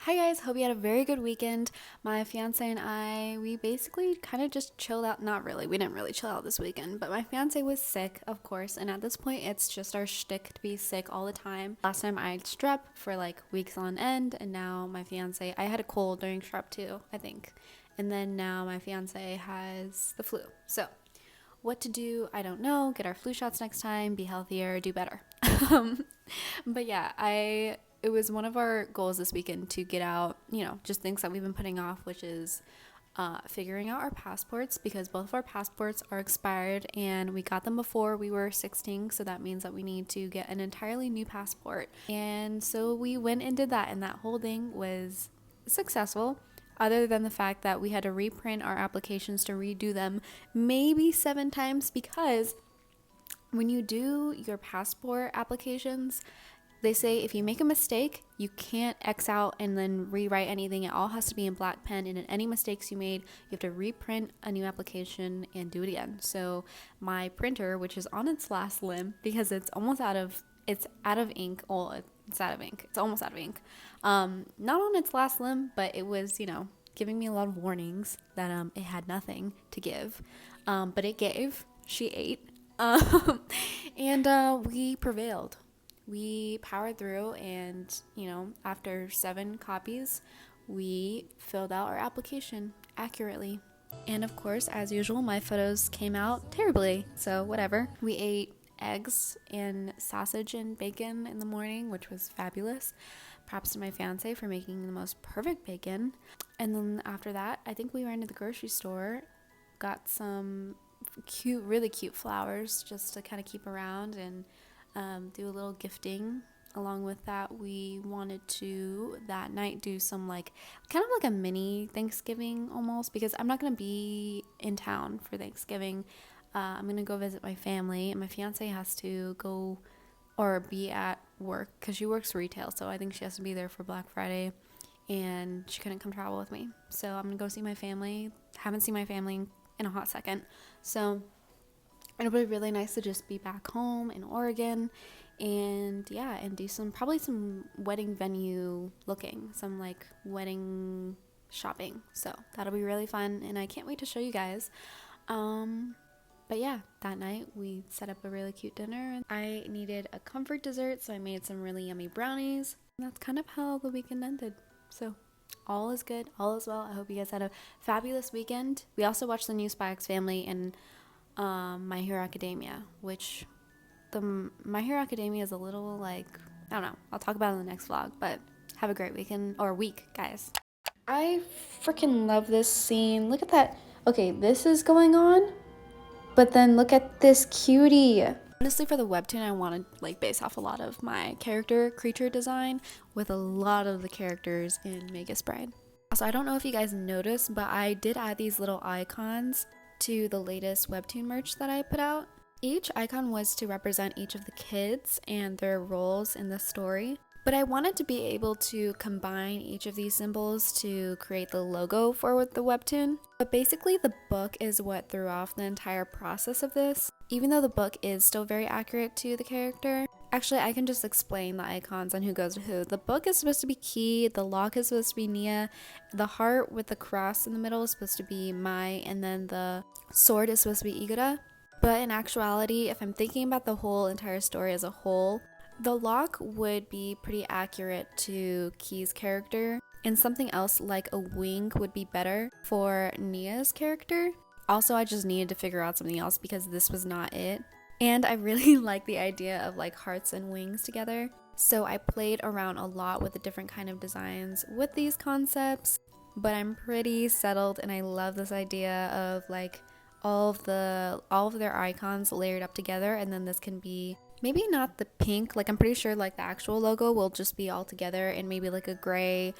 Hi guys, hope you had a very good weekend. My fiance and I, we basically kind of just chilled out. Not really, we didn't really chill out this weekend, but my fiance was sick, of course, and at this point it's just our shtick to be sick all the time. Last time I had strep for like weeks on end, and now my fiance, I had a cold during strep too, I think. And then now my fiance has the flu. So, what to do, I don't know. Get our flu shots next time, be healthier, do better. Um, but yeah, it was one of our goals this weekend to get out, just things that we've been putting off, which is figuring out our passports because both of our passports are expired and we got them before we were 16. So that means that we need to get an entirely new passport. And so we went and did that, and that whole thing was successful. Other than the fact that we had to reprint our applications to redo them maybe 7 times because when you do your passport applications, they say if you make a mistake, you can't X out and then rewrite anything. It all has to be in black pen, and in any mistakes you made, you have to reprint a new application and do it again. So my printer, which is on its last limb because it's out of ink. Well, it's out of ink. It's almost out of ink. Not on its last limb, but it was, giving me a lot of warnings that it had nothing to give. But it gave. She ate. And we prevailed. We powered through, and after 7 copies, we filled out our application accurately. And of course, as usual, my photos came out terribly, so whatever. We ate eggs and sausage and bacon in the morning, which was fabulous. Props to my fiance for making the most perfect bacon. And then after that, I think we ran to the grocery store, got some really cute flowers just to kind of keep around and do a little gifting. Along with that, we wanted to that night do some kind of like a mini Thanksgiving almost, because I'm not going to be in town for Thanksgiving. I'm going to go visit my family, and my fiance has to go or be at work because she works retail, so I think she has to be there for Black Friday, and she couldn't come travel with me. So I'm going to go see my family. Haven't seen my family in a hot second. So it'll be really nice to just be back home in Oregon and do probably some wedding venue looking, some wedding shopping. So that'll be really fun, and I can't wait to show you guys. But yeah, that night we set up a really cute dinner. I needed a comfort dessert, so I made some really yummy brownies. And that's kind of how the weekend ended. So all is good, all is well. I hope you guys had a fabulous weekend. We also watched the new Spy X Family and My Hero Academia, which My Hero Academia is a little I don't know. I'll talk about it in the next vlog, but have a great weekend or week, guys. I freaking love this scene. Look at that. Okay, this is going on, but then look at this cutie. Honestly, for the webtoon, I wanted base off a lot of my creature design with a lot of the characters in Magus Bride. Also, I don't know if you guys noticed, but I did add these little icons to the latest webtoon merch that I put out. Each icon was to represent each of the kids and their roles in the story, but I wanted to be able to combine each of these symbols to create the logo for the webtoon. But basically the book is what threw off the entire process of this. Even though the book is still very accurate to the character, actually I can just explain the icons on who goes to who. The book is supposed to be Key, the lock is supposed to be Nia, the heart with the cross in the middle is supposed to be Mai, and then the sword is supposed to be Igura. But in actuality, if I'm thinking about the whole entire story as a whole, the lock would be pretty accurate to Key's character, and something else like a wing would be better for Nia's character. Also, I just needed to figure out something else because this was not it. And I really like the idea of hearts and wings together. So I played around a lot with the different kind of designs with these concepts, but I'm pretty settled, and I love this idea of all of their icons layered up together, and then this can be maybe not the pink, I'm pretty sure the actual logo will just be all together and maybe a gray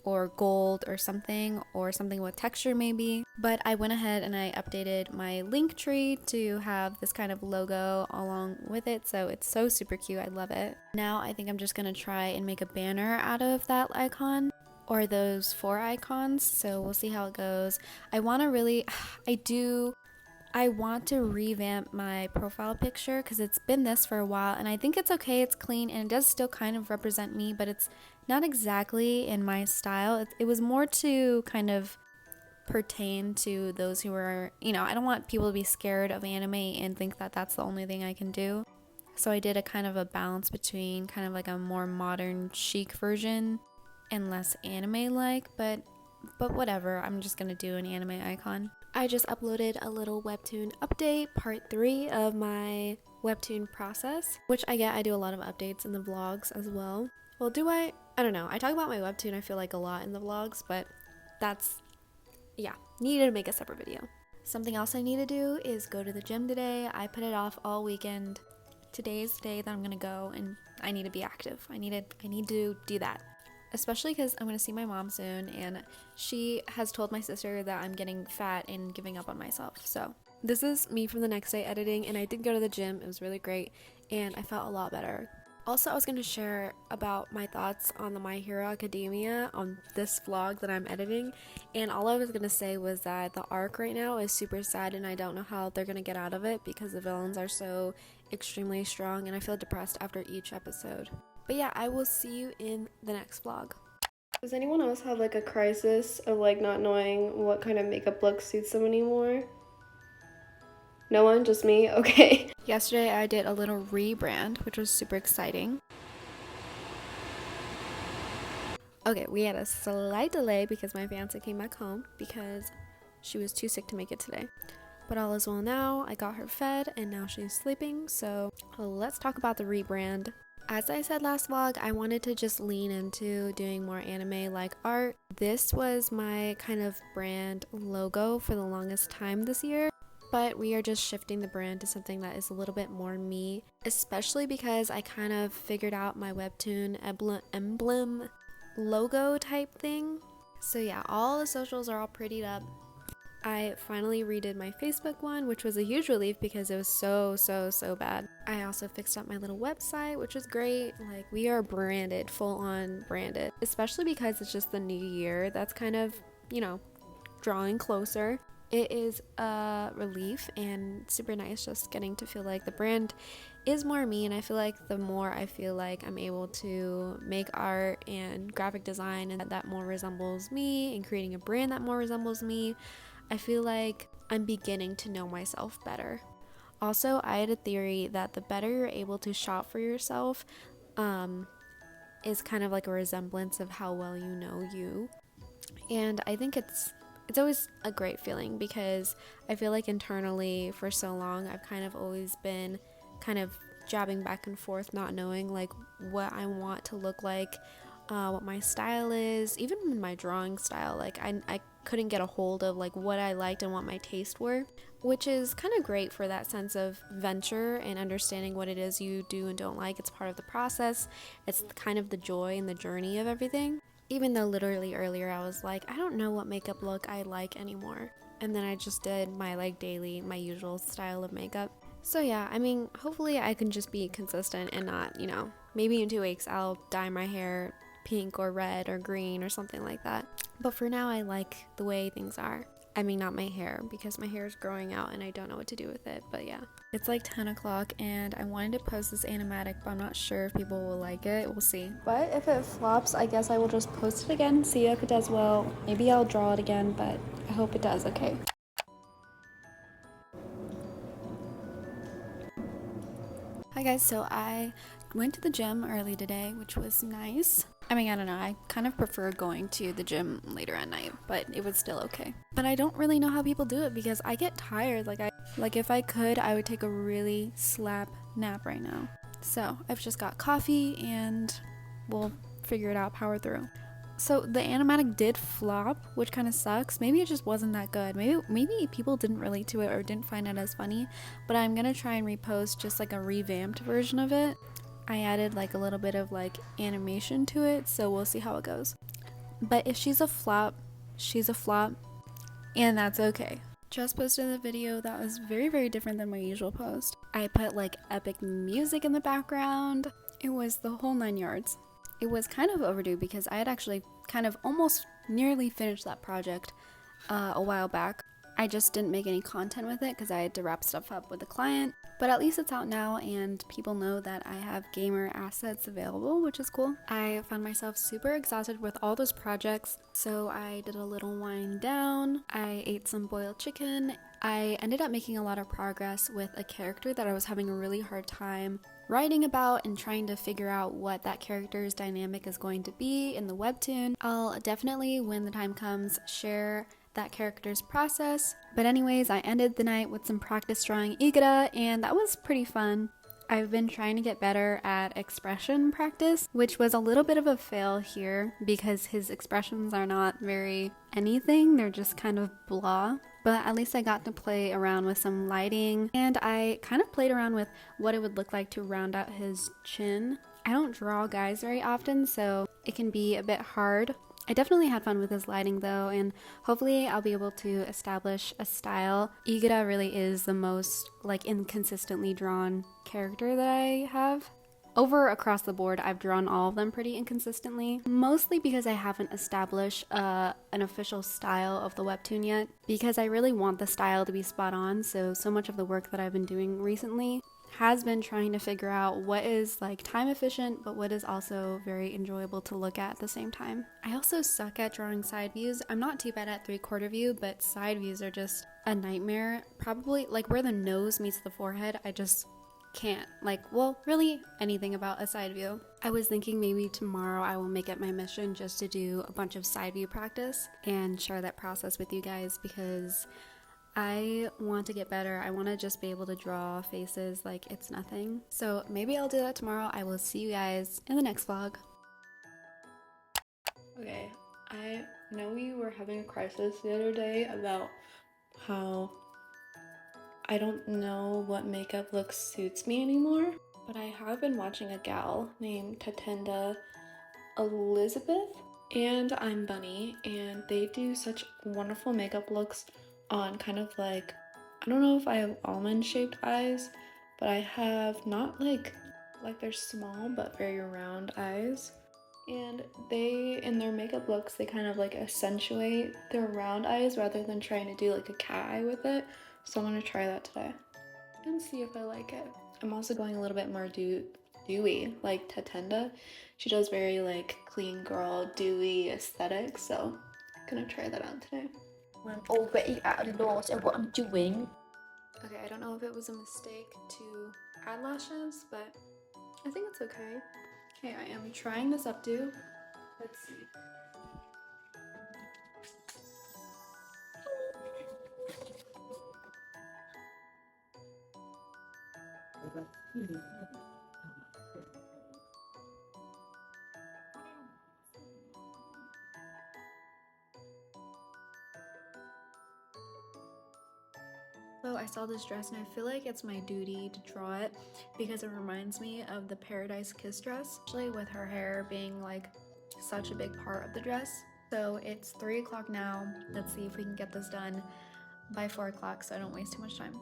or gold or something with texture maybe. But I went ahead and I updated my link tree to have this kind of logo along with it, so it's so super cute. I love it. Now I think I'm just gonna try and make a banner out of that icon or those 4 icons, so we'll see how it goes. I want to revamp my profile picture because it's been this for a while, and I think it's okay, it's clean, and it does still kind of represent me, but it's Not exactly in my style. It was more to kind of pertain to those who are, I don't want people to be scared of anime and think that that's the only thing I can do. So I did a kind of a balance between kind of like a more modern chic version and less anime-like, but whatever, I'm just gonna do an anime icon. I just uploaded a little webtoon update, part 3 of my webtoon process, which I do a lot of updates in the vlogs as well. Well, do I? I don't know. I talk about my webtoon, I feel like, a lot in the vlogs, but needed to make a separate video. Something else I need to do is go to the gym today. I put it off all weekend. Today is the day that I'm gonna go, and I need to be active. I need to do that. Especially because I'm gonna see my mom soon, and she has told my sister that I'm getting fat and giving up on myself. So this is me from the next day editing, and I did go to the gym. It was really great, and I felt a lot better. Also, I was going to share about my thoughts on the My Hero Academia on this vlog that I'm editing, and all I was going to say was that the arc right now is super sad, and I don't know how they're going to get out of it because the villains are so extremely strong, and I feel depressed after each episode. But yeah, I will see you in the next vlog. Does anyone else have like a crisis of like not knowing what kind of makeup look suits them anymore? No one? Just me? Okay. Yesterday I did a little rebrand, which was super exciting. Okay, we had a slight delay because my fiance came back home because she was too sick to make it today. But all is well now. I got her fed and now she's sleeping. So let's talk about the rebrand. As I said last vlog, I wanted to just lean into doing more anime-like art. This was my kind of brand logo for the longest time this year. But we are just shifting the brand to something that is a little bit more me, especially because I kind of figured out my webtoon emblem logo type thing. So yeah, all the socials are all prettied up. I finally redid my Facebook one, which was a huge relief because it was so bad. I also fixed up my little website, which was great. Like, we are branded, full on branded, especially because it's just the new year that's kind of, drawing closer. It is a relief and super nice just getting to feel like the brand is more me, and I feel like the more I feel like I'm able to make art and graphic design and that more resembles me and creating a brand that more resembles me, I feel like I'm beginning to know myself better. Also, I had a theory that the better you're able to shop for yourself is kind of like a resemblance of how well you know you, and I think it's always a great feeling because I feel like internally for so long I've kind of always been kind of jabbing back and forth, not knowing like what I want to look like, what my style is, even my drawing style. Like I couldn't get a hold of like what I liked and what my tastes were, which is kind of great for that sense of venture and understanding what it is you do and don't like. It's part of the process. It's kind of the joy and the journey of everything. Even though literally earlier I was like, I don't know what makeup look I like anymore. And then I just did my my usual style of makeup. So yeah, I mean, hopefully I can just be consistent and not, maybe in 2 weeks I'll dye my hair pink or red or green or something like that. But for now I like the way things are. I mean, not my hair, because my hair is growing out and I don't know what to do with it, but yeah. It's like 10 o'clock and I wanted to post this animatic, but I'm not sure if people will like it. We'll see. But if it flops, I guess I will just post it again, see if it does well. Maybe I'll draw it again, but I hope it does, okay? Hi guys, so I went to the gym early today, which was nice. I mean, I don't know, I kind of prefer going to the gym later at night, but it was still okay. But I don't really know how people do it because I get tired. Like if I could, I would take a really slap nap right now. So I've just got coffee and we'll figure it out, power through. So the animatic did flop, which kind of sucks. Maybe it just wasn't that good. Maybe people didn't relate to it or didn't find it as funny, but I'm gonna try and repost just like a revamped version of it. I added like a little bit of like animation to it, so we'll see how it goes. But if she's a flop, she's a flop, and that's okay. Just posted a video that was very different than my usual post. I put like epic music in the background. It was the whole 9 yards. It was kind of overdue because I had actually kind of almost nearly finished that project a while back. I just didn't make any content with it because I had to wrap stuff up with a client. But at least it's out now and people know that I have gamer assets available, which is cool. I found myself super exhausted with all those projects, so I did a little wind down. I ate some boiled chicken. I ended up making a lot of progress with a character that I was having a really hard time writing about and trying to figure out what that character's dynamic is going to be in the webtoon. I'll definitely, when the time comes, share that character's process. But anyways, I ended the night with some practice drawing Igara, and that was pretty fun. I've been trying to get better at expression practice, which was a little bit of a fail here because his expressions are not very anything, they're just kind of blah. But at least I got to play around with some lighting, and I kind of played around with what it would look like to round out his chin. I don't draw guys very often, so it can be a bit hard. I definitely had fun with his lighting though, and hopefully I'll be able to establish a style. Igara really is the most inconsistently drawn character that I have. Across the board, I've drawn all of them pretty inconsistently, mostly because I haven't established an official style of the webtoon yet, because I really want the style to be spot on, so much of the work that I've been doing recently has been trying to figure out what is time efficient but what is also very enjoyable to look at the same time. I also suck at drawing side views. I'm not too bad at 3/4 view, but side views are just a nightmare. Probably where the nose meets the forehead, I just can't. Really anything about a side view. I was thinking maybe tomorrow I will make it my mission just to do a bunch of side view practice and share that process with you guys, because I want to get better. I want to just be able to draw faces like it's nothing. So maybe I'll do that tomorrow. I will see you guys in the next vlog. Okay, I know we were having a crisis the other day about how I don't know what makeup look suits me anymore, but I have been watching a gal named Tatenda Elizabeth and I'm Bunny, and they do such wonderful makeup looks on kind of I don't know if I have almond shaped eyes, but I have not they're small but very round eyes. And they, in their makeup looks, they kind of accentuate their round eyes rather than trying to do a cat eye with it. So I'm gonna try that today and see if I like it. I'm also going a little bit more dewy, like Tatenda. She does very clean girl, dewy aesthetic, so I'm gonna try that out today. I'm already at a loss at what I'm doing. Okay, I don't know if it was a mistake to add lashes, but I think it's okay. Okay, I am trying this updo. Let's see. So I saw this dress and I feel like it's my duty to draw it because it reminds me of the Paradise Kiss dress, especially with her hair being such a big part of the dress. So it's 3 o'clock now. Let's see if we can get this done by 4 o'clock so I don't waste too much time.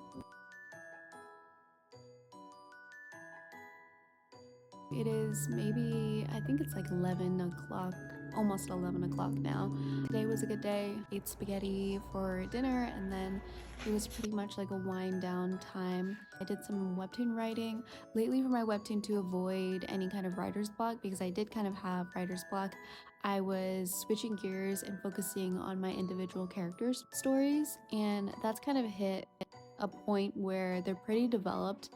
It is maybe, I think it's 11 o'clock, almost 11 o'clock now. Today was a good day. Ate spaghetti for dinner, and then it was pretty much a wind down time. I did some webtoon writing. Lately for my webtoon, to avoid any kind of writer's block, because I did kind of have writer's block, I was switching gears and focusing on my individual characters' stories, and that's kind of hit a point where they're pretty developed.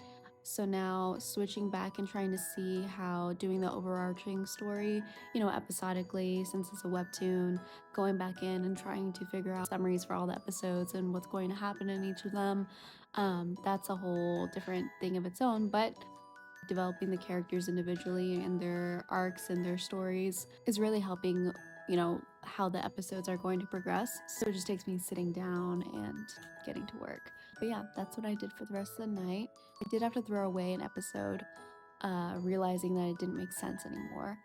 So now switching back and trying to see how doing the overarching story, episodically, since it's a webtoon, going back in and trying to figure out summaries for all the episodes and what's going to happen in each of them. That's a whole different thing of its own, but developing the characters individually and their arcs and their stories is really helping, how the episodes are going to progress. So it just takes me sitting down and getting to work. But yeah, that's what I did for the rest of the night. I did have to throw away an episode, realizing that it didn't make sense anymore.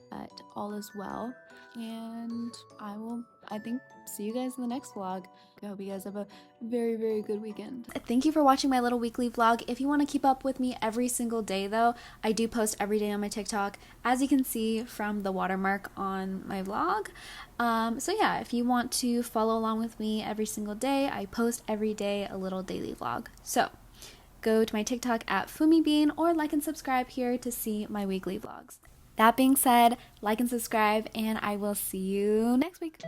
But all is well, and I think, see you guys in the next vlog. I hope you guys have a very, very good weekend. Thank you for watching my little weekly vlog. If you want to keep up with me every single day though, I do post every day on my TikTok, as you can see from the watermark on my vlog. So yeah, if you want to follow along with me every single day, I post every day a little daily vlog. So go to my TikTok at FUMIBEAN or like and subscribe here to see my weekly vlogs. That being said, like and subscribe, and I will see you next week.